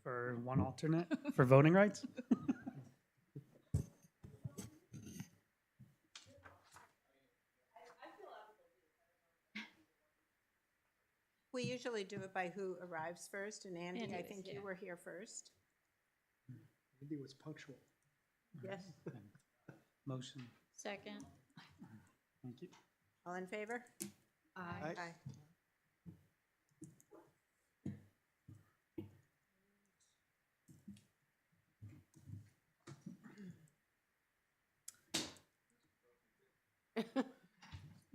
for one alternate for voting rights? We usually do it by who arrives first, and Andy, Andy I was, think you yeah. were here first. Andy was punctual. Yes. Motion. Second. Thank you. All in favor? Aye.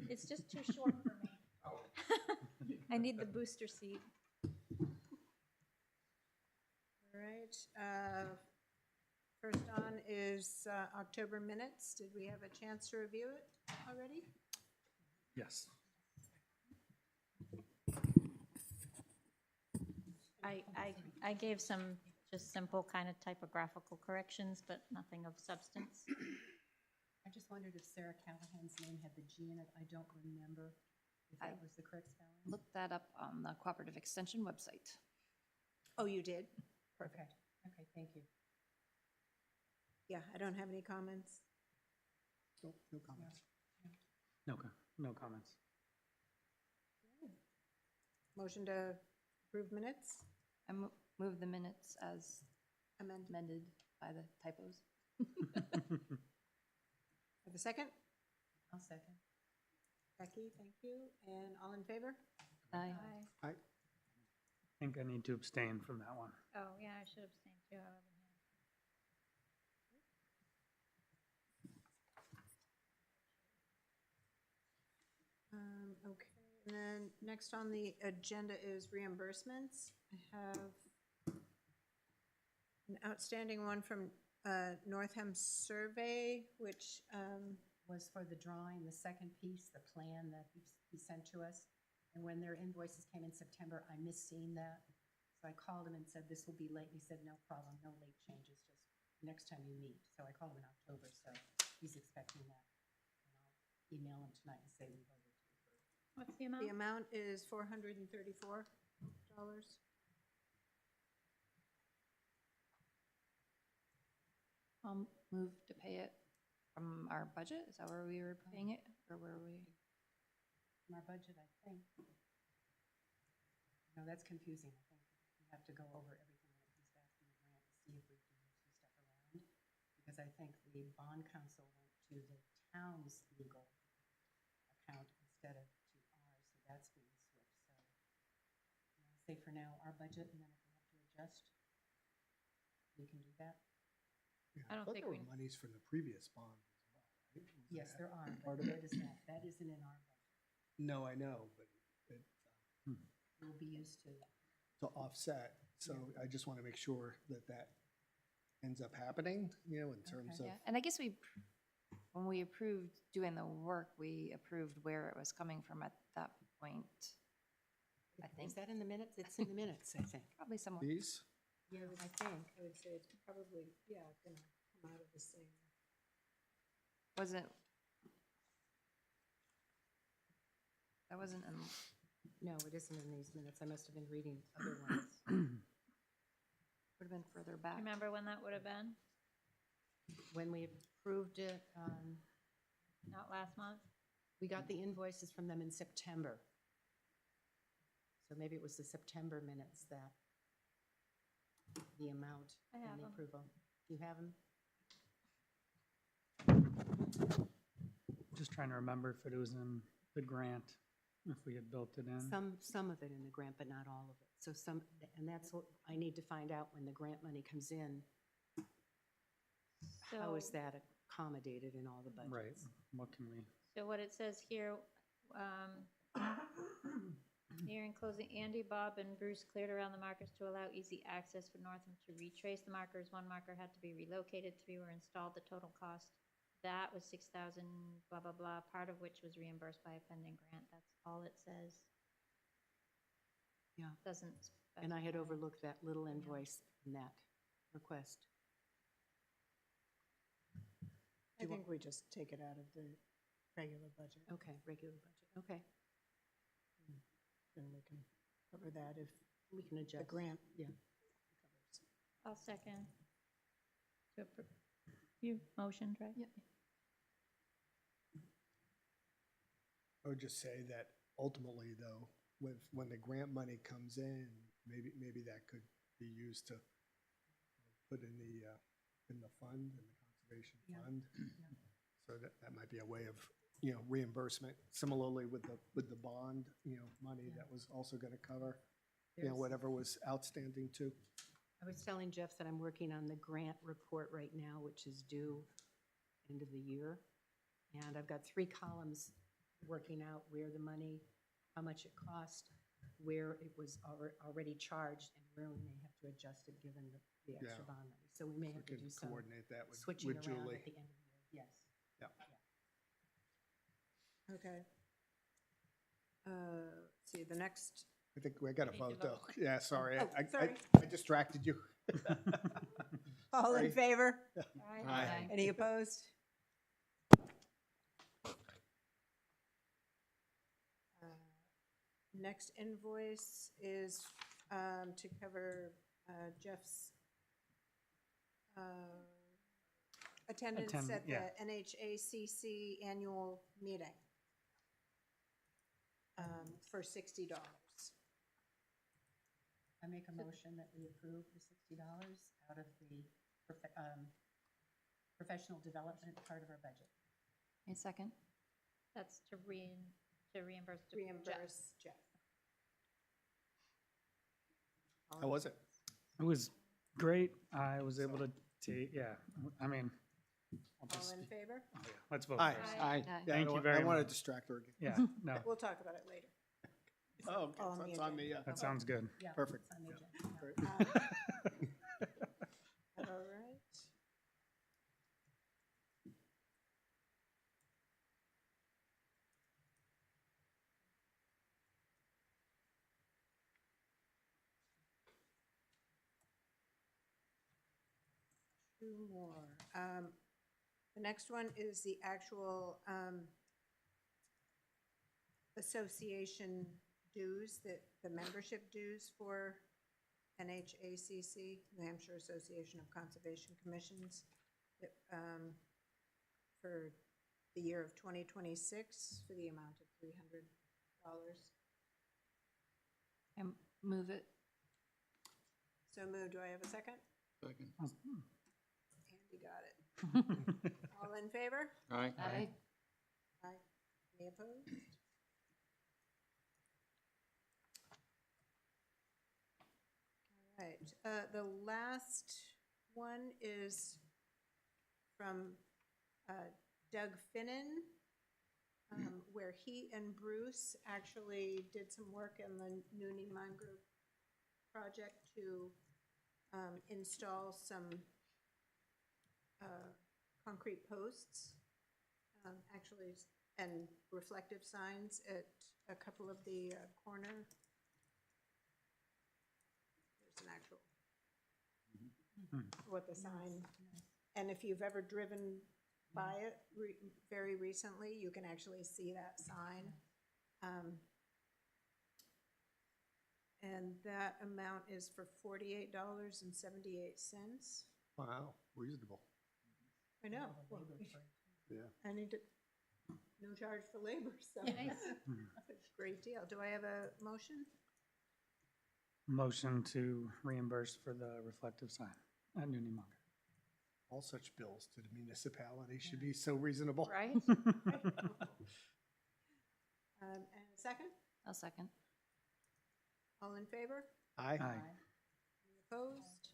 It's just too short for me. I need the booster seat. All right. First on is October minutes. Did we have a chance to review it already? Yes. I gave some just simple kind of typographical corrections, but nothing of substance. I just wondered if Sarah Callahan's name had the G in it. I don't remember if that was the correct spelling. Look that up on the Cooperative Extension website. Oh, you did? Okay, okay, thank you. Yeah, I don't have any comments. No comments. No comments. Motion to approve minutes? I move the minutes as Amendment. amended by the typos. Have a second? I'll second. Becky, thank you. And all in favor? Aye. I think I need to abstain from that one. Oh, yeah, I should abstain too. I wasn't here. Okay, and then next on the agenda is reimbursements. I have an outstanding one from Northam Survey, which, Was for the drawing, the second piece, the plan that he sent to us. And when their invoices came in September, I missed seeing that. So I called him and said, this will be late. He said, no problem, no late changes, just next time you meet. So I called him in October, so he's expecting that. And I'll email him tonight and say we voted to approve. What's the amount? the amount is $434. I'll move to pay it from our budget. Is that where we were paying it, or where we? From our budget, I think. No, that's confusing. I think we have to go over everything that he's asking the grant to see if we can move some stuff around. Because I think the bond council went to the town's legal account instead of to ours, so that's being switched, so. I'll say for now, our budget, and then if we have to adjust, we can do that. Yeah, I don't thought think there we- were monies from the previous bond as well, right? Wasn't Yes, that there are, part but of that it? is not, that isn't in our budget. No, I know, but it, It will be used to, to offset, so I just want to make sure that that ends up happening, you know, in terms of, Yeah, and I guess when we approved doing the work, we approved where it was coming from at that point. I think is that in the minutes? It's in the minutes, I think. probably somewhere. these. Yeah, I think. I would say it's probably, yeah, gonna come out of the same. Wasn't. That wasn't in. No, it isn't in these minutes. I must have been reading other ones. Would have been further back. Remember when that would have been? When we approved it, Not last month? we got the invoices from them in September. So maybe it was the September minutes that the amount I have and the 'em. approval. Do you have them? Just trying to remember if it was in the grant, if we had built it in. Some of it in the grant, but not all of it. So some, and that's what I need to find out when the grant money comes in. How is So- that accommodated in all the budgets? Right, what can we, So what it says here, here in closing, Andy, Bob, and Bruce cleared around the markers to allow easy access for Northam to retrace the markers. One marker had to be relocated, 3 were installed. The total cost, that was 6,000, blah, blah, blah, part of which was reimbursed by a pending grant. That's all it says. Yeah. Doesn't. And I had specify. overlooked that little invoice in that request. I think we just take it out of the regular budget, Okay, regular budget, okay. and we can cover that if We can the adjust. grant Yeah. I'll second. To appro- You motioned, right? Yep. I would just say that ultimately, though, when the grant money comes in, maybe that could be used to put in the fund, in the conservation Yeah. fund. So that might be a way of, you know, reimbursement. Similarly with the bond, you know, money that was also gonna cover, you know, There's- whatever was outstanding too. I was telling Jeff that I'm working on the grant report right now, which is due end of the year. And I've got 3 columns working out where the money, how much it cost, where it was already charged, and where we may have to adjust it given the extra Yeah. bond money. So we may We have to can do some coordinate that switching with around Julie. at the end of the year. Yes. Okay. Let's see, the next, I think we got a Need to vote though. vote. Yeah, sorry. Oh, I sorry. distracted you. all in Sorry. favor? Aye. Any opposed? Next invoice is to cover Jeff's attendance at the yeah. NHACC annual meeting for $60. I make a motion that we approve the $60 out of the professional development part of our budget. A second? That's to reimburse. to Jeff. Reimburse Jeff. How was it? It was great. I was able to take, yeah, I mean, I'll All just, in favor? oh, yeah, let's vote Aye. first. Aye. Yeah, Thank you very I want to much. distract her again. Yeah, no, We'll talk about it later. Oh, okay, On so the it's on me, yeah. that sounds good. Yeah. Perfect. It's on the agenda. Great. All right. Two more. The next one is the actual association dues, the membership dues for NHACC, New Hampshire Association of Conservation Commissions, that, for the year of 2026 for the amount of $300. And move it. So moved. Do I have a second? Second. Andy got it. All in favor? Aye. Aye. Aye. Any opposed? All right, the last one is from Doug Finnan, where he and Bruce actually did some work in the Noonie Mangrove project to install some concrete posts, actually, and reflective signs at a couple of the corner. There's an actual, what the sign, and if you've ever driven by it very recently, you can actually see that sign. And that amount is for $48.78. Wow, reasonable. I know. Well, Well, labor for it. Yeah. I need to, no charge for labor, so Nice. that's a great deal. Do I have a motion? Motion to reimburse for the reflective sign at Noonie Monk. All such bills to the municipality should be so reasonable. Right? And a second? I'll second. All in favor? Aye. Aye. Any opposed?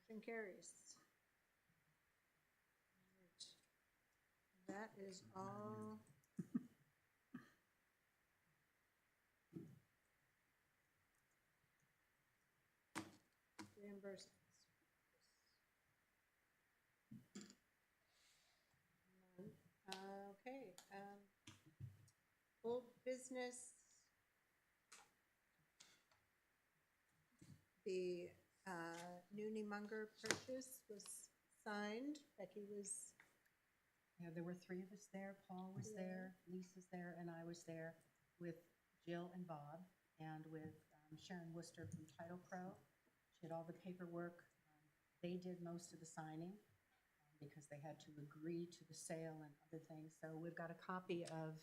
Motion carries. All right. That is all. Reimbursements. Okay, old business. The Noonie Munger purchase was signed. Becky was, Yeah, there were 3 of us there. Paul was there, Lisa's there, and I was there with Jill and Bob, and with Sharon Worcester from Title Pro. did all the paperwork. They did most of the signing because they had to agree to the sale and other things. So we've got a copy of,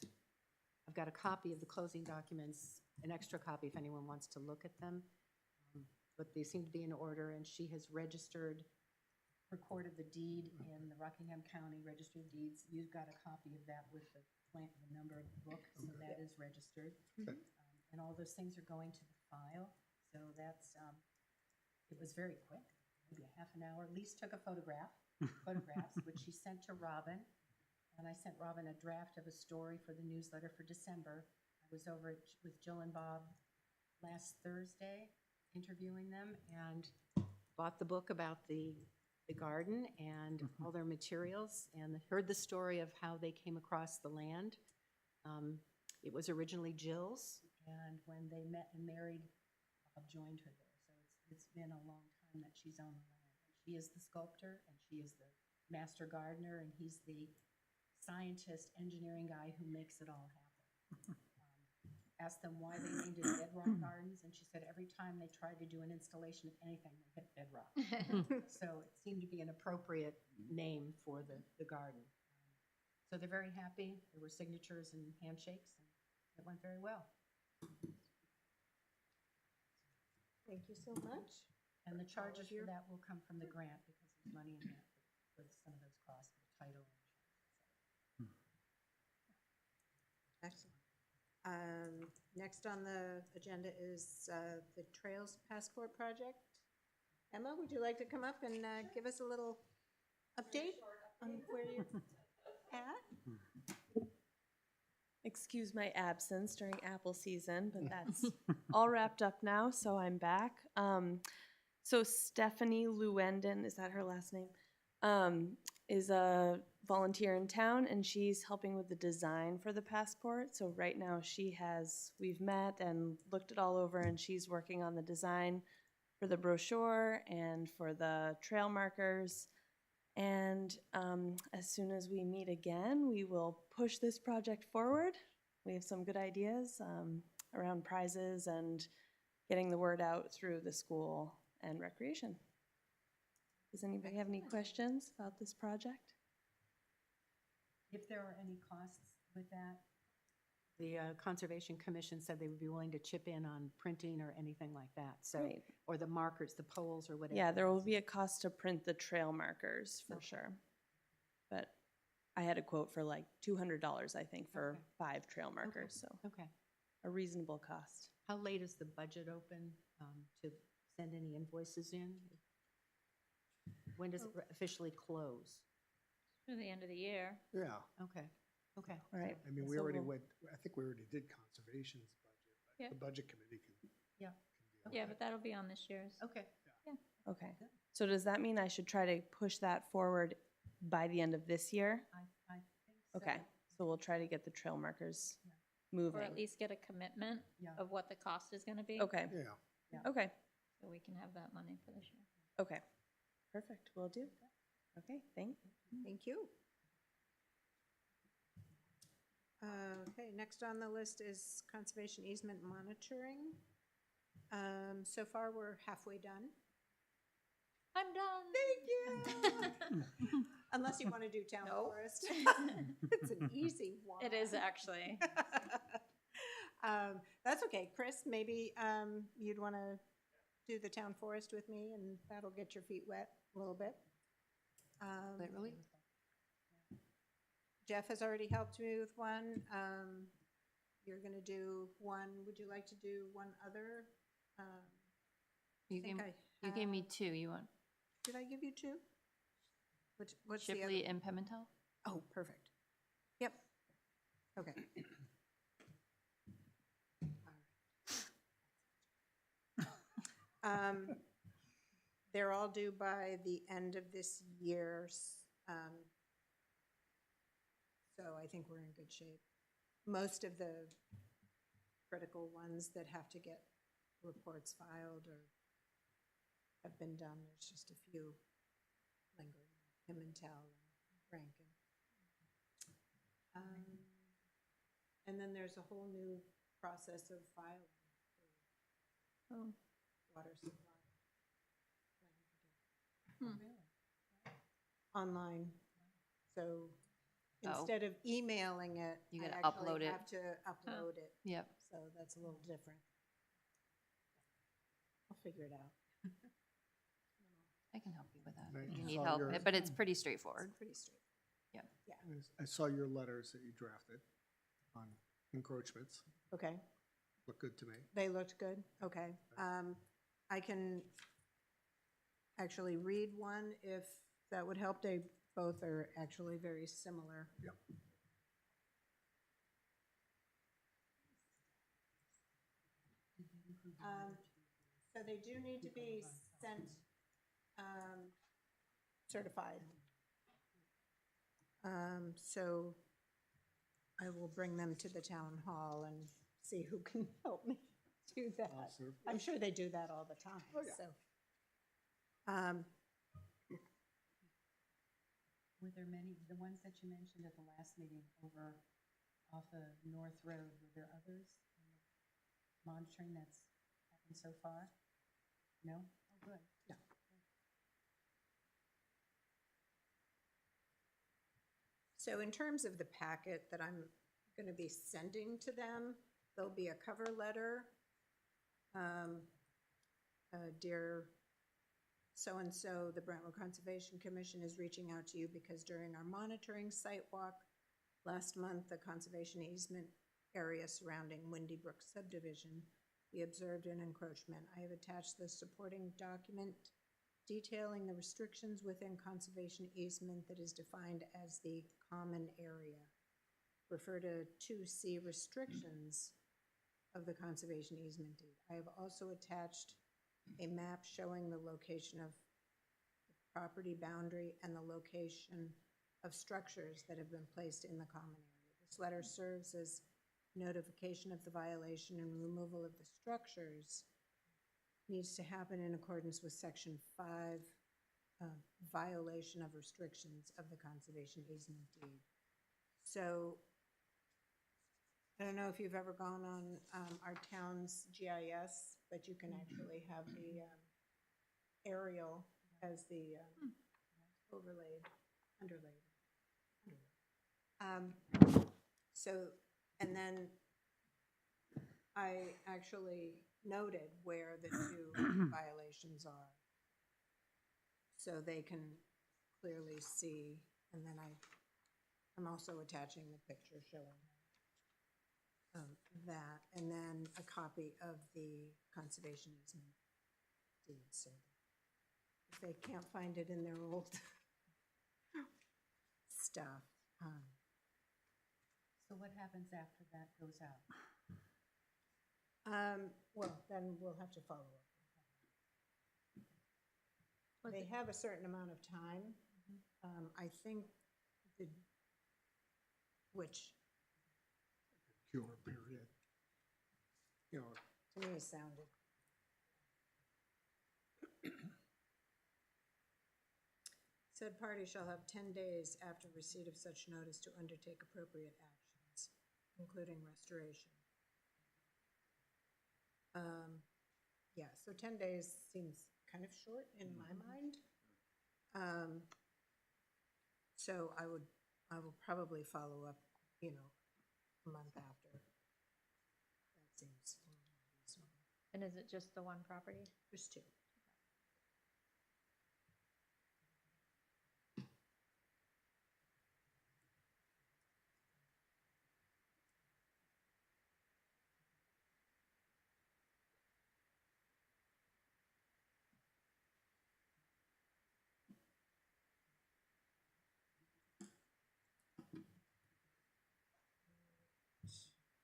I've got a copy of the closing documents, an extra copy if anyone wants to look at them. But they seem to be in order, and she has recorded the deed in the Rockingham County Registry of Deeds. You've got a copy of that with the number of the book, so that is registered. And all those things are going to the file, so that's, it was very quick, maybe a half an hour. Lise took a photographs, which she sent to Robin, and I sent Robin a draft of a story for the newsletter for December. I was over with Jill and Bob last Thursday, interviewing them, and bought the book about the garden and all their materials, and heard the story of how they came across the land. It was originally Jill's, and when they met and married, Bob joined her there. So it's been a long time that she's owned the land. She is the sculptor, and she is the master gardener, and he's the scientist, engineering guy who makes it all happen. Asked them why they named it Bedrock Gardens, and she said every time they tried to do an installation of anything, they hit bedrock. So it seemed to be an appropriate name for the garden. So they're very happy. There were signatures and handshakes, and it went very well. Thank you so much. And the charges for that will come from the grant because there's money in that for some of those costs, for title and insurance, et cetera. Excellent. Next on the agenda is the Trails Passport Project. Emma, would you like to come up and give us a little update on where you're at? Excuse my absence during apple season, but that's all wrapped up now, so I'm back. So Stephanie Lewenden, is that her last name? Is a volunteer in town, and she's helping with the design for the passport. So right now we've met and looked it all over, and she's working on the design for the brochure and for the trail markers. And as soon as we meet again, we will push this project forward. We have some good ideas around prizes and getting the word out through the school and recreation. Does anybody have any questions about this project? If there are any costs with that, the Conservation Commission said they would be willing to chip in on printing or anything like that, so, Right. or the markers, the poles or whatever. Yeah, there will be a cost to print the trail markers for sure. But I had a quote for like $200, I think, for Okay. 5 trail markers, so Okay. a reasonable cost. How late is the budget open to send any invoices in? When does it officially close? Through the end of the year. Yeah, Okay, okay. All right. I mean, we So already we'll- I think we already did conservation's budget, but Yeah. the budget committee can. Yeah. can deal Yeah, with but it. that'll be on this year's. Okay. Okay. So does that mean I should try to push that forward by the end of this year? I think so. Okay, so we'll try to get the trail markers Yeah. moving. Or at least get a commitment Yeah. of what the cost is gonna be. Okay, Yeah, okay, So we can have that money for this year. okay. Perfect, will do. Okay, thanks. Thank you. Okay, next on the list is conservation easement monitoring. So far, we're halfway done. I'm done. Thank you. Unless you want to do town No. forest. It's an easy one. It is actually. That's okay. Chris, maybe you'd want to do the town forest with me, and that'll get your feet wet a little bit. Literally? Jeff has already helped me with one. You're going to do one. Would you like to do one other? You think gave me have- 2. You want Did I give you two? What's the other? Shipley and Pimentel? Oh, perfect. Yep. Okay. They're all due by the end of this year. So I think we're in good shape. Most of the critical ones that have to get reports filed or have been done, there's just a few lingering, Pimentel and Rankin. And then there's a whole new process of filing Oh. for water supply. online. So Oh. instead of emailing it, You I gotta actually upload it. have to upload it. Yep. So that's a little different. I'll figure it out. I can help you with that Right, if you I need saw help, your- but it's pretty straightforward. It's pretty straight. I saw your letters that you drafted on encroachments. Okay, Look good to me. they looked good, okay. I can actually read one if that would help. They both are actually very similar. Yep. So they do need to be sent, certified. So I will bring them to the town hall and see who can help me do that. Awesome. I'm sure they do that all the time, Oh, yeah. so. Were there many, the ones that you mentioned at the last meeting over off of North Road, were there others in the monitoring that's happened so far? No? Oh, good. No. So in terms of the packet that I'm gonna be sending to them, there'll be a cover letter. Dear so-and-so, the Brentwood Conservation Commission is reaching out to you because during our monitoring site walk last month, the conservation easement area surrounding Windy Brook subdivision, we observed an encroachment. I have attached the supporting document detailing the restrictions within conservation easement that is defined as the common area. Refer to 2C restrictions of the conservation easement deed. I have also attached a map showing the location of the property boundary and the location of structures that have been placed in the common area. This letter serves as notification of the violation, and removal of the structures needs to happen in accordance with Section 5, violation of restrictions of the conservation easement deed. So I don't know if you've ever gone on our town's GIS, but you can actually have the aerial as the overlaid, underlaid. So, and then I actually noted where the two violations are, so they can clearly see, and then I'm also attaching the picture showing that, and then a copy of the conservation easement deed, so if they can't find it in their old stuff. So what happens after that goes out? Well, then we'll have to follow up. They have a certain amount of time. I think which Cure period. You know, to me sounded. Said party shall have 10 days after receipt of such notice to undertake appropriate actions, including restoration. Yeah, so 10 days seems kind of short in my mind. So I will probably follow up, a month after. That seems a little more reasonable. And is it just the one property? There's two.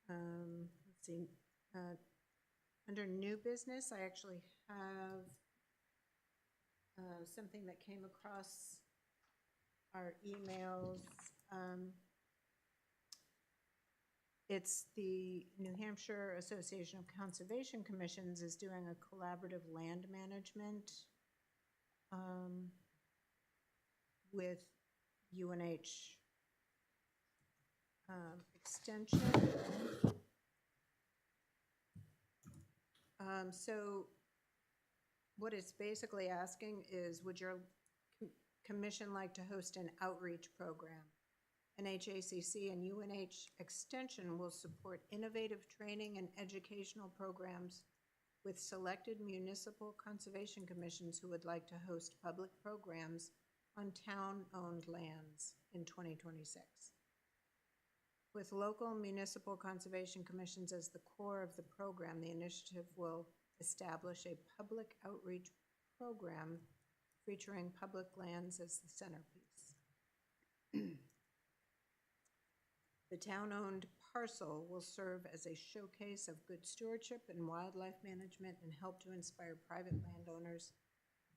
Let's see, under new business, I actually have something that came across our emails. It's the New Hampshire Association of Conservation Commissions is doing a collaborative land management with UNH extension. So what it's basically asking is, would your commission like to host an outreach program. NHACC and UNH Extension will support innovative training and educational programs with selected municipal conservation commissions who would like to host public programs on town-owned lands in 2026. With local municipal conservation commissions as the core of the program, the initiative will establish a public outreach program featuring public lands as the centerpiece. The town-owned parcel will serve as a showcase of good stewardship and wildlife management and help to inspire private landowners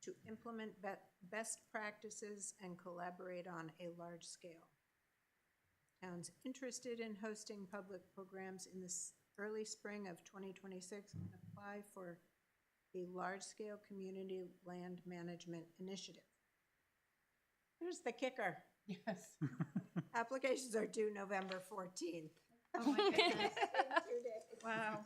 to implement best practices and collaborate on a large scale. Towns interested in hosting public programs in this early spring of 2026 can apply for a large-scale community land management initiative. Here's the kicker. Yes. Applications are due November 14th. Oh my goodness. In 2 days. Wow.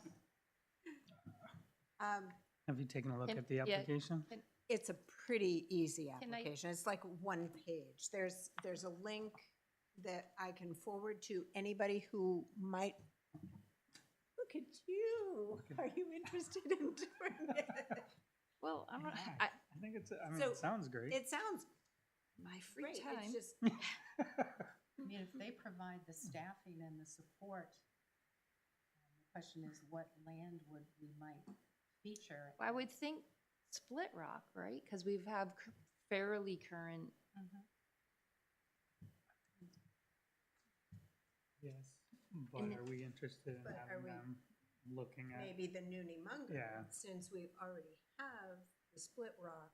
Have you taken a look Can- at the yeah. application? It's a pretty easy Can I- application. It's like one page. There's a link that I can forward to anybody who might, look at you. Are you interested in doing it? Well, I'm not, Yeah, I, I think it's, I mean, So, it sounds great. It sounds my free great. time. It's just, I mean, if they provide the staffing and the support, the question is what land would we might feature? I would think Split Rock, right? Because we've have fairly current. Mhm. Yes, but And are we interested in But are having we- them looking at? maybe the Noonie Munger, Yeah. since we already have the Split Rock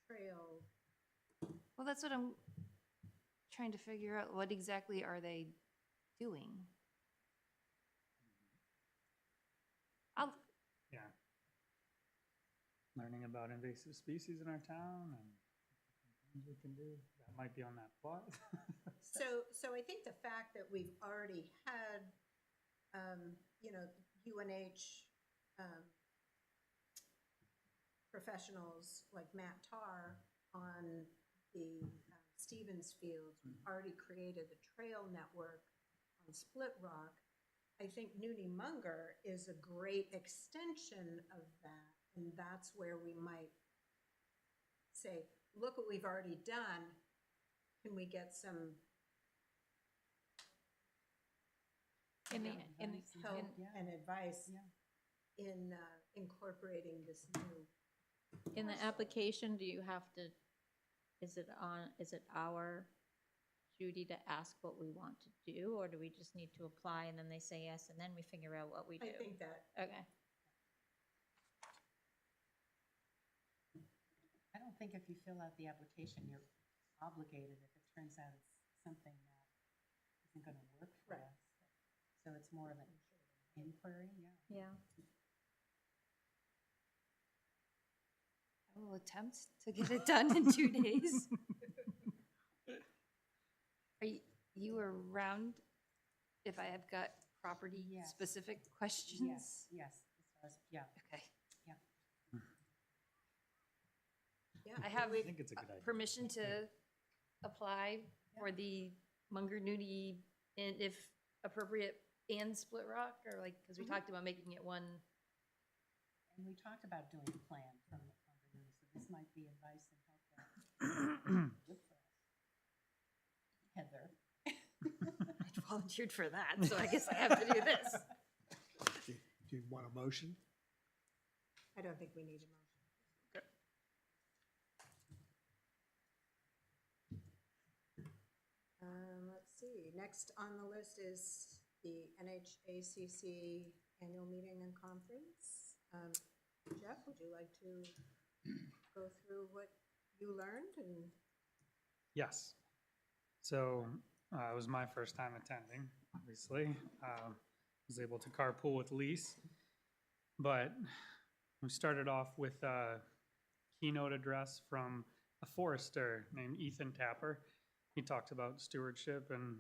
Trail. Well, that's what I'm trying to figure out. What exactly are they doing? I'll, Yeah. Learning about invasive species in our town and things we can do. That might be on that plot. So I think the fact that we've already had, UNH professionals like Matt Tarr on the Stevens Fields, we've already created a trail network on Split Rock. I think Noonie Munger is a great extension of that, and that's where we might say, look what we've already done. Can we get some in the, Yeah, in, advice and help help, yeah. and advice Yeah. in incorporating this new? In the application, do you have to, is it our duty to ask what we want to do? Or do we just need to apply and then they say yes and then we figure out what we do? I think that, Okay. I don't think if you fill out the application, you're obligated if it turns out it's something that isn't gonna work for Right. us. So it's more of an inquiry, yeah. Yeah. I will attempt to get it done in 2 days. Are you around if I have got property Yes. specific questions? Yes, as far as, yeah. Okay. yeah. I have I think it's a good idea. permission to apply for the Munger Nudie and if appropriate and Split Rock or like, because we talked about making it one. And we talked about doing a plan from the company, so this might be advice and help that good for us. Heather. I volunteered for that, so I guess I have to do this. Do you want a motion? I don't think we need a motion. Let's see, next on the list is the NHACC Annual Meeting and Conference. Jeff, would you like to go through what you learned and? Yes. So it was my first time attending, obviously. Was able to carpool with Lise. But we started off with a keynote address from a forester named Ethan Tapper. He talked about stewardship, and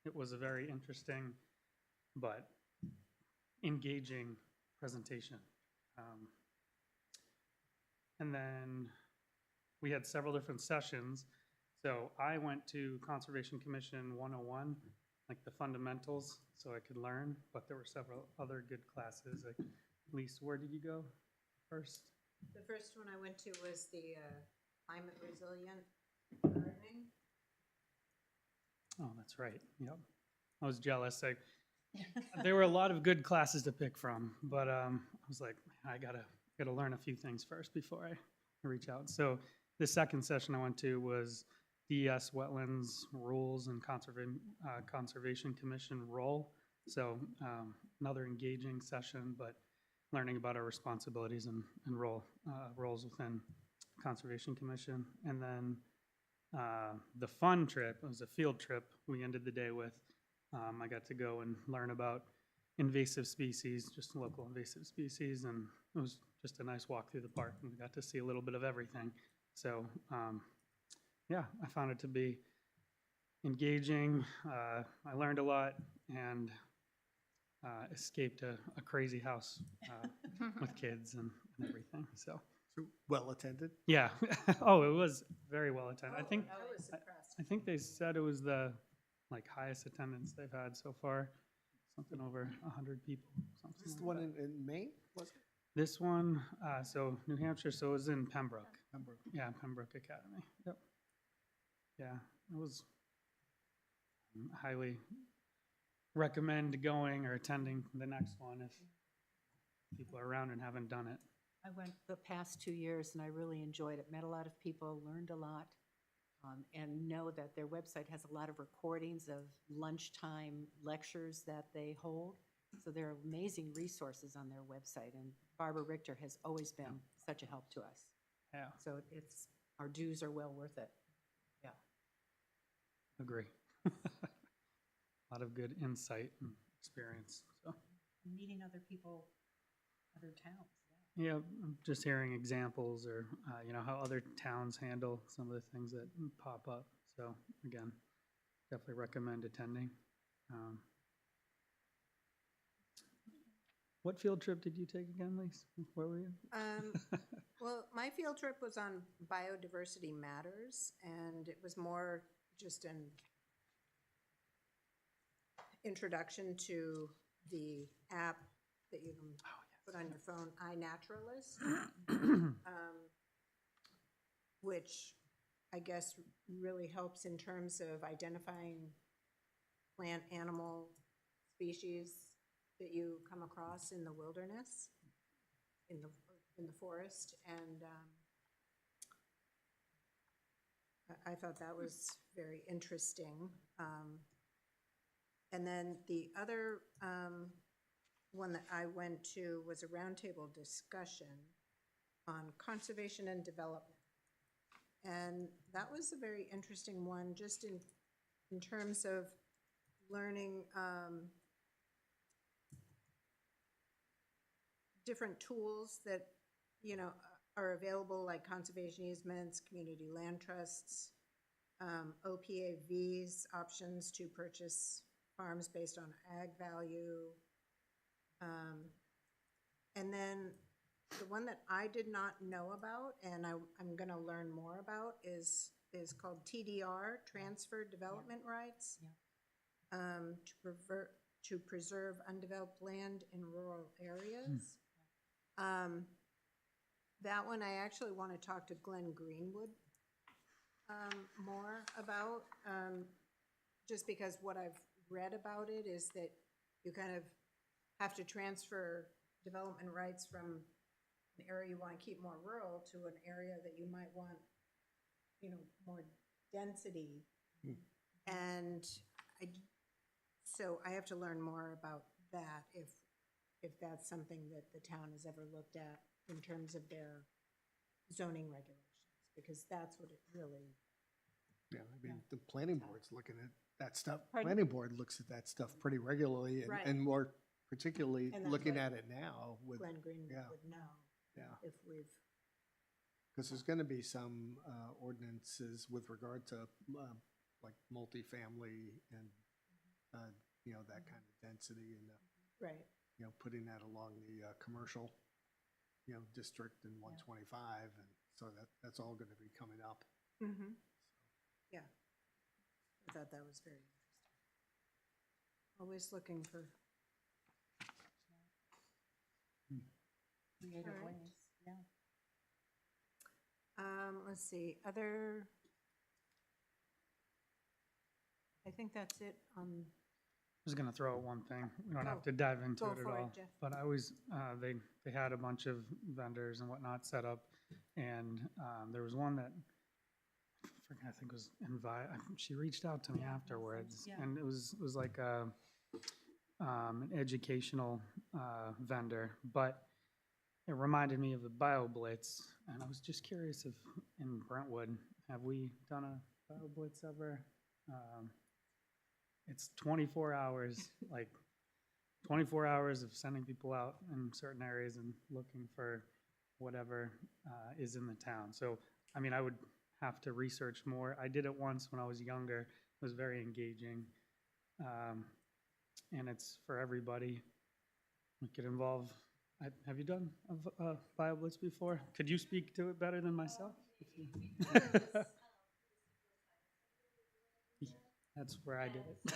it was a very interesting but engaging presentation. And then we had several different sessions. So I went to Conservation Commission 101, like the fundamentals, so I could learn, but there were several other good classes. Like, Lisa, where did you go first? The first one I went to was the climate resilient gardening. Oh, that's right. Yep. I was jealous. There were a lot of good classes to pick from, but I was like, I gotta learn a few things first before I reach out. So the second session I went to was DES Wetlands Rules and Conservation Commission role. So another engaging session, but learning about our responsibilities and roles within Conservation Commission. And then the fun trip, it was a field trip we ended the day with. I got to go and learn about invasive species, just local invasive species, and it was just a nice walk through the park, and we got to see a little bit of everything. So, yeah, I found it to be engaging. I learned a lot and escaped a crazy house with kids and everything. So, Well attended? yeah. Oh, it was very well attended. I think I was impressed. I think they said it was the highest attendance they've had so far, something over 100 people. Something Is this the like one that. in Maine? Was it? This one, so New Hampshire, so it was in Pembroke. Pembroke. Yeah, Pembroke Academy. Yep. Yeah, it was highly recommend going or attending the next one if people are around and haven't done it. I went the past 2 years and I really enjoyed it. Met a lot of people, learned a lot, and know that their website has a lot of recordings of lunchtime lectures that they hold. So there are amazing resources on their website, and Barbara Richter has always been such a help to us. Yeah, So our dues are well worth it. Yeah. agree. A lot of good insight and experience. So. Meeting other people, other towns. Yeah, I'm just hearing examples or, how other towns handle some of the things that pop up. So again, definitely recommend attending. What field trip did you take again, Lise? Where were you? Well, my field trip was on Biodiversity Matters, and it was more just an introduction to the app that you can put on your phone, iNaturalist, which I guess really helps in terms of identifying plant, animal species that you come across in the wilderness, in the forest, and I thought that was very interesting. And then the other one that I went to was a roundtable discussion on conservation and development. And that was a very interesting one, just in terms of learning different tools that, are available, like conservation easements, community land trusts, OPAVs, options to purchase farms based on ag value. And then the one that I did not know about, and I'm going to learn more about, is called TDR, Transfer Development Rights, to preserve undeveloped land in rural areas. That one I actually want to talk to Glenn Greenwood more about, just because what I've read about it is that you kind of have to transfer development rights from an area you want to keep more rural to an area that you might want, more density. And so I have to learn more about that if that's something that the town has ever looked at in terms of their zoning regulations, because that's what it really. Yeah, I mean, the planning board's looking at that stuff. Pardon? Planning board looks at that stuff pretty regularly Right. and more particularly And that's looking what at it now with, Glenn Greenwood yeah. would know yeah. if we've. Because there's gonna be some ordinances with regard to like multifamily and, that kind of density and, Right. putting that along the commercial, district in 125 and So that's all gonna be coming up. Mm-hmm. Yeah. I thought that was very interesting. Always looking for, Creative All right. ways, yeah. let's see, other, I think that's it on, I was gonna throw out one thing. We don't Oh, have to dive into go it at for it, all. Jeff. But I was, they had a bunch of vendors and whatnot set up, and there was one that, I think it was she reached out to me Yeah, afterwards, yeah. and it was like an educational vendor, but it reminded me of the BioBlitz, and I was just curious if in Brentwood, have we done a BioBlitz ever? It's 24 hours, like 24 hours of sending people out in certain areas and looking for whatever is in the town. So, I mean, I would have to research more. I did it once when I was younger. It was very engaging. And it's for everybody. It could involve, have you done a BioBlitz before? Could you speak to it better than myself? That's where I did it. They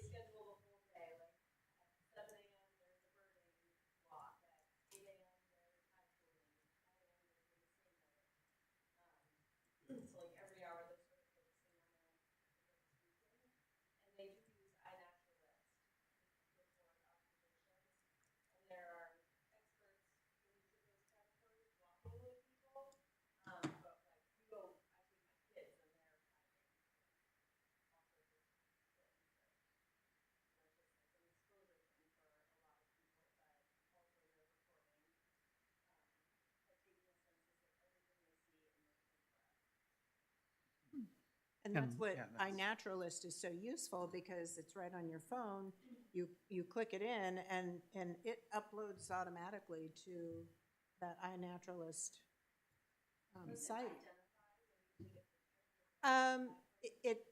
schedule the whole day, like at 7 a.m. there's a birding walk, at 8 a.m. there's high schooling, 9 a.m. there's babysitting mother. So like every hour they're sort of focusing on a different region, and they do use iNaturalist to record observations, and there are experts in each of those categories walking with people. But like we go, I take my kids and they're finding all sorts of things that there's just like an exposure thing for a lot of people, but also they're recording, like taking a census of everything they see and looking for evidence. and that's And, what yeah, that's- iNaturalist is so useful because it's right on your phone. You click it in and it uploads automatically to that iNaturalist site. It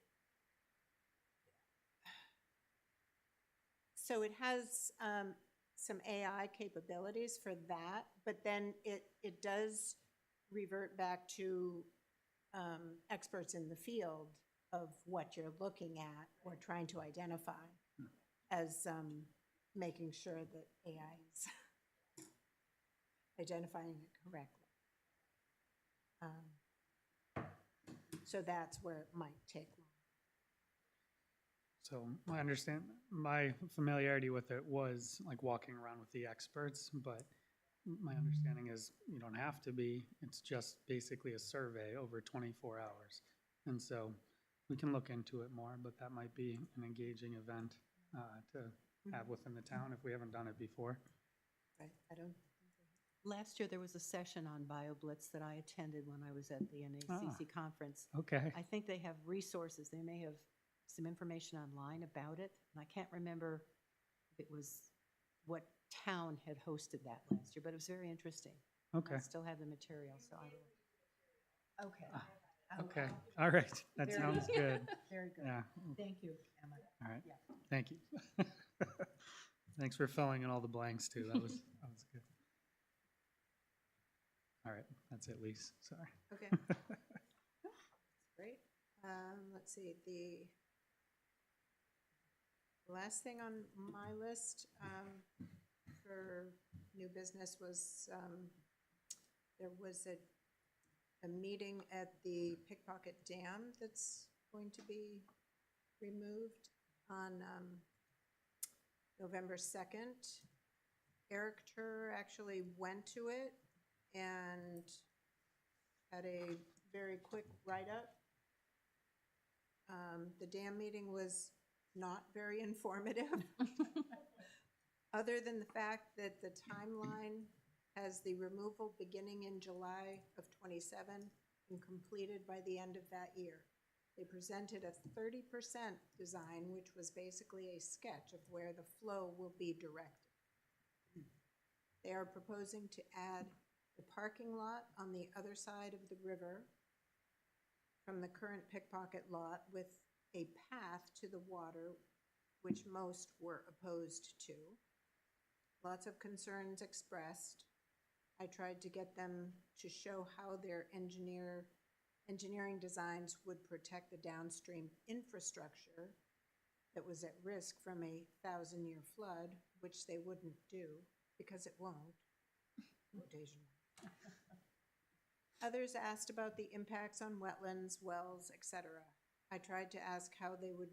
so it has some AI capabilities for that, but then it does revert back to experts in the field of what you're looking at or trying to identify as making sure that AI is identifying it correctly. So that's where it might take long. So my familiarity with it was like walking around with the experts, but my understanding is you don't have to be. It's just basically a survey over 24 hours. And so we can look into it more, but that might be an engaging event to have within the town if we haven't done it before. Right, I don't, Last year, there was a session on BioBlitz that I attended when I was at the NACC conference. Okay. I think they have resources. They may have some information online about it. And I can't remember if it was what town had hosted that last year, but it was very interesting. Okay. I still have the material, so I will. Okay. Okay. All right. That Very sounds good. good. Very good. Yeah. Thank you, Emma. All right. Yeah. Thank you. Thanks for filling in all the blanks too. That was good. All right. That's it, Lise. Sorry. okay. Great. Let's see, the last thing on my list for new business was there was a meeting at the Pickpocket Dam that's going to be removed on November 2nd. Eric Tur actually went to it and had a very quick write-up. The dam meeting was not very informative, other than the fact that the timeline has the removal beginning in July of '27 and completed by the end of that year. They presented a 30% design, which was basically a sketch of where the flow will be directed. They are proposing to add the parking lot on the other side of the river from the current Pickpocket lot with a path to the water, which most were opposed to. Lots of concerns expressed. I tried to get them to show how their engineering designs would protect the downstream infrastructure that was at risk from a 1,000-year flood, which they wouldn't do, because it won't. Quotation. Others asked about the impacts on wetlands, wells, etc. I tried to ask how they would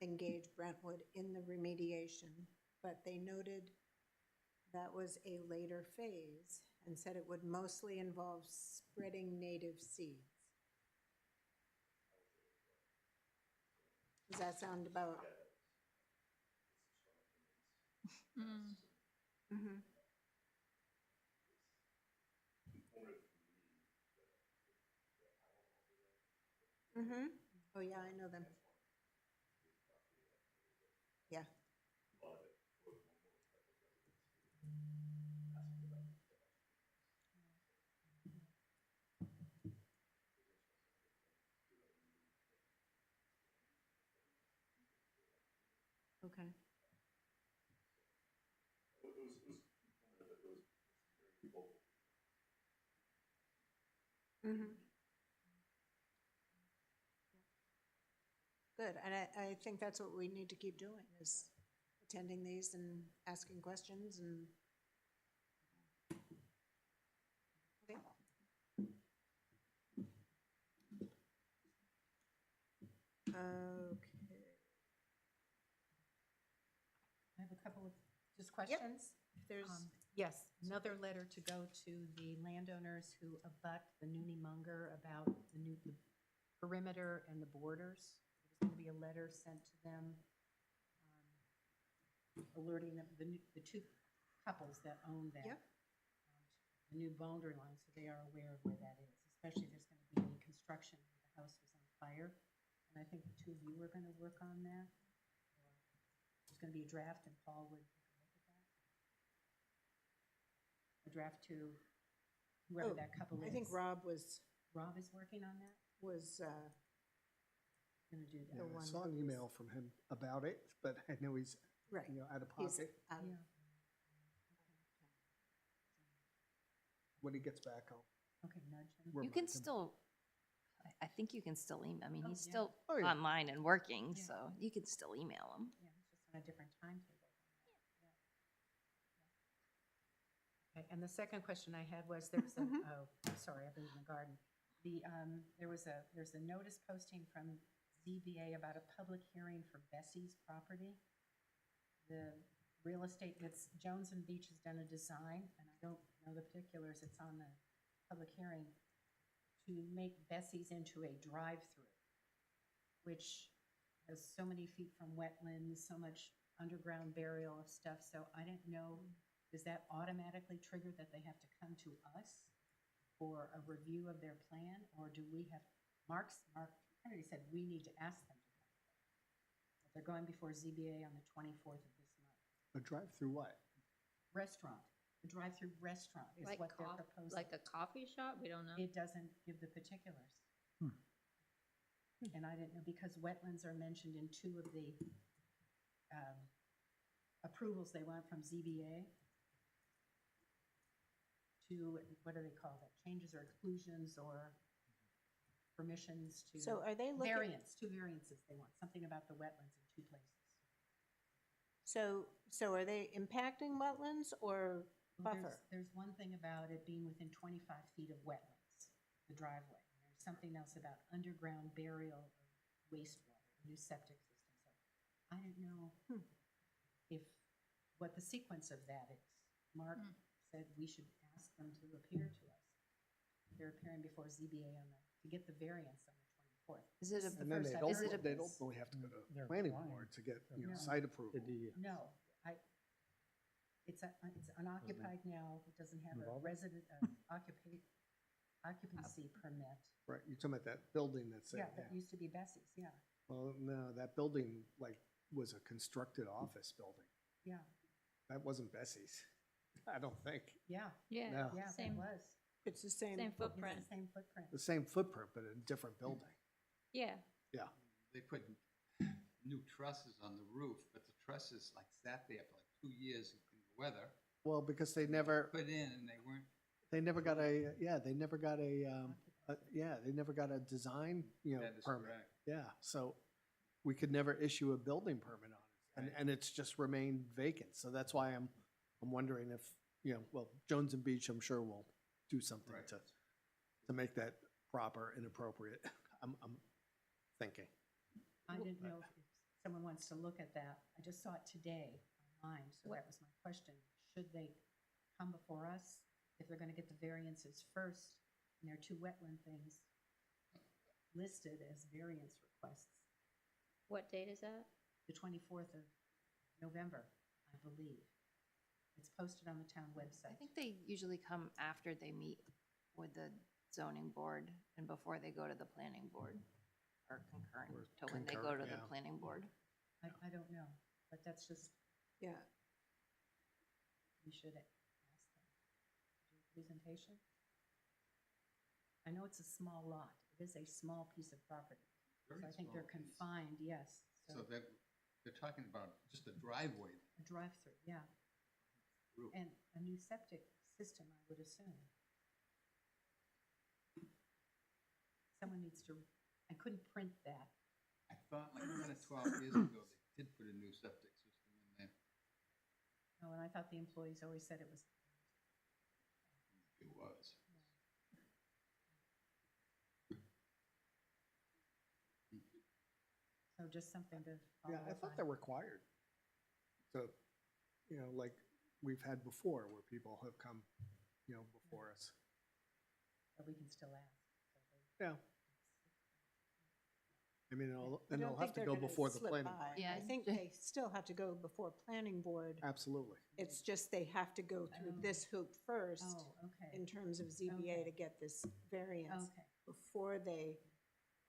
engage Brentwood in the remediation, but they noted that was a later phase and said it would mostly involve spreading native seeds. Does that sound about? Mm-hmm. Mm-hmm. Oh, yeah, I know them. Yeah. Okay. Mm-hmm. Good, and I think that's what we need to keep doing, is attending these and asking questions and. Okay. Okay. I have a couple of just questions. If there's, Yes, another letter to go to the landowners who abut the Noonie Munger about the perimeter and the borders. There's going to be a letter sent to them alerting them, the two couples that own that. Yep. The new boundary line, so they are aware of where that is, especially if there's going to be any construction where the house was on fire. And I think the two of you are going to work on that. There's going to be a draft and Paul would take a look at that. A draft to whoever Oh, that couple is. I think Rob was Rob is working on that? Going to do Yeah, that. The I one saw an that email from him about it, but I know he's, right. out of He's pocket. out. Yeah. When he gets back, I'll. Okay, nudge him. We're You can back in- still, I think you can still email, I mean, Oh, he's yeah. still Oh, yeah. online and working, Yeah. so you can still email him. Yeah, it's just on a different timetable. Okay, and the second question I had was, there's a, oh, I'm sorry, I've been in the garden. There's a notice posting from ZBA about a public hearing for Bessie's property. The real estate, it's Jones and Beach has done a design, and I don't know the particulars, it's on the public hearing, to make Bessie's into a drive-through, which has so many feet from wetlands, so much underground burial of stuff, so I didn't know, does that automatically trigger that they have to come to us for a review of their plan, or do we have, Mark Kennedy said we need to ask them to come. But they're going before ZBA on the 24th of this month. A drive-through what? Restaurant, a drive-through restaurant is Like what they're proposing. Like a coffee shop? We don't know. It doesn't give the particulars. And I didn't know, because wetlands are mentioned in two of the approvals they want from ZBA to, what do they call that? Changes or exclusions or permissions to. So are they looking? Two variances they want, something about the wetlands in two places. So are they impacting wetlands or Well, buffer? There's one thing about it being within 25 feet of wetlands, the driveway. There's something else about underground burial of wastewater, new septic system. So I don't know what the sequence of that is. Mark said we should ask them to appear to us. They're appearing before ZBA to get the variance on the 24th. Is it This is a, the And then first they'd I've is heard it of they'd this. ultimately have to go to They're planning applying. board to get, No. site approval. No, it's unoccupied now, it doesn't have a Involved? resident, occupancy permit. Right, you're talking about that building that's there, Yeah, that used to be Bessie's, yeah, Well, no, that building, was a constructed office building. yeah, That wasn't Bessie's, I don't think. yeah, Yeah, No. yeah, that Same- was. It's the same. same It's footprint. the same footprint. The same footprint, but a different building. Yeah. Yeah, They put new trusses on the roof, but the trusses sat there for 2 years in the weather. well, because they never, Put in and they weren't They never got a, yeah, they never got they never got a design, That is permit. correct. Yeah, so we could never issue a building permit on it. Right. And it's just remained vacant. So that's why I'm wondering if, well, Jones and Beach, I'm sure will do something Right. to make that proper and appropriate. I'm thinking. I didn't know if someone wants to look at that. I just saw it today online, so that was my question. Should they come before us if they're gonna get the variances first? And there are two wetland things listed as variance requests, What date is that? the 24th of November, I believe. It's posted on the town I website. think they usually come after they meet with the zoning board and before they go to the planning board, or concurrent Or to when they go concurrent, to the yeah. planning board. I don't know, but that's just, Yeah, we should ask them. Do a presentation? I know it's a small lot. It is a small piece of property. So Very I think they're small piece. confined, yes. So that, they're talking about just a driveway A drive-through, yeah. roof. And a new septic system, I would assume. Someone needs to, I couldn't print that. I thought like 10 or 12 years ago, they did put a new septic system in there. Oh, and I thought the employees always said it was, It was. so just something to follow Yeah, I up thought on. they're required. So, like we've had before where people have come, before us. But we can still ask. Yeah. I mean, I and don't they'll have think to they're go gonna before the slip planning. by. board. Yeah, I think they still have to go before planning board. Absolutely. It's just they have to go through Oh. this hoop first Oh, okay, in terms of ZBA Okay. to get this variance okay. before they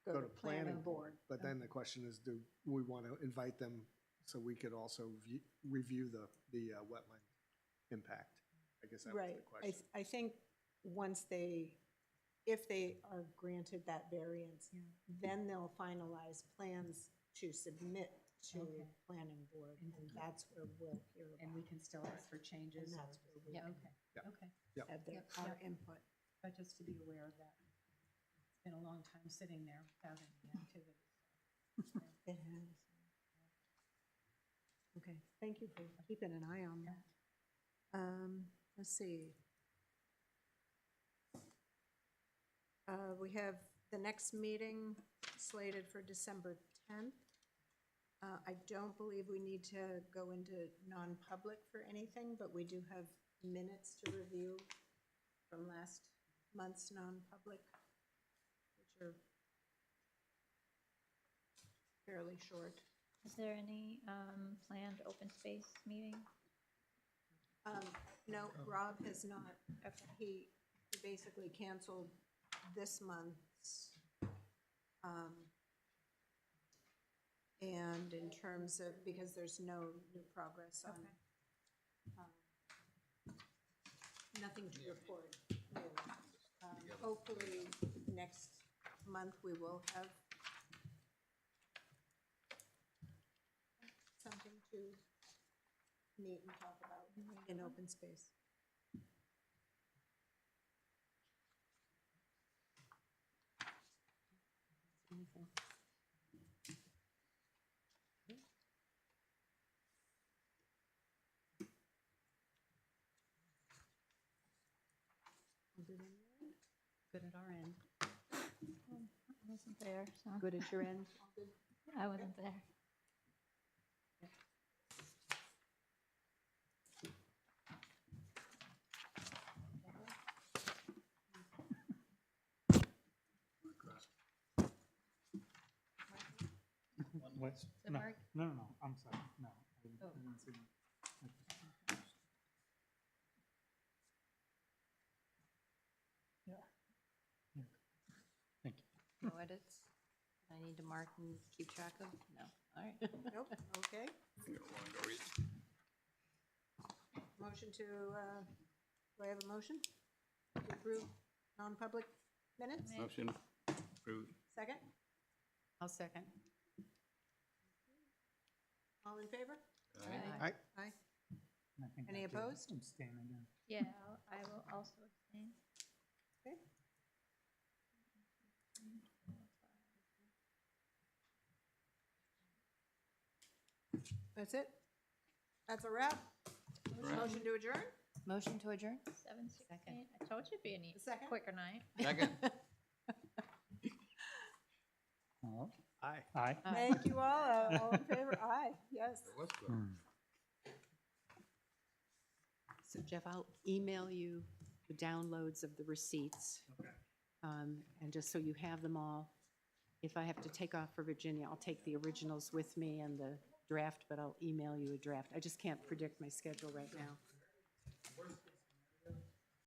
go to planning board. But then the question is, do we want to invite them so we could also review the wetland impact? I guess that was Right. the question. I think once if they are granted that variance, Yeah. then they'll finalize plans to submit to Okay. planning board, And- and that's where we'll hear And about we can still ask for changes? And or that's where we just- Yep. Okay, Yep. okay. Yep. have their, Yep, our yep. input. But just to be aware of that. It's been a long time sitting there without any activity. It has. Okay, thank you for keeping an eye on that. Let's see. We have the next meeting slated for December 10th. I don't believe we need to go into non-public for anything, but we do have minutes to review from last month's non-public, which are fairly short. Is there any planned open space meeting? No, Rob has not. He basically canceled this month's. And in terms of, because there's no new progress on, nothing to report. new. Hopefully, next month, we will have something to meet and talk about in open space. Anything? Good at our end. I wasn't there, so Good at your end? I wasn't there. What? So No, Mark- no, I'm sorry, no. Oh. I didn't see that. Yeah. Yeah. Thank you. No edits? I need to mark and keep track of? No, all right. Nope, okay. Motion to, do I have a motion? To approve non-public minutes? Motion approved. Second? I'll second. All in favor? Aye. Aye. And I think Any I did opposed? Abstain again. Yeah, I will also abstain. Okay. That's it? That's a wrap? Motion to adjourn? Motion to adjourn? 7:16. I told you it'd be a Second? quicker night. Second. All- Aye. Aye. Thank you all. All in favor? Aye, yes. It was good. Hmm. So Jeff, I'll email you the downloads of the receipts. Okay. And just so you have them all. If I have to take off for Virginia, I'll take the originals with me and the draft, but I'll email you a draft. I just can't predict my schedule right now.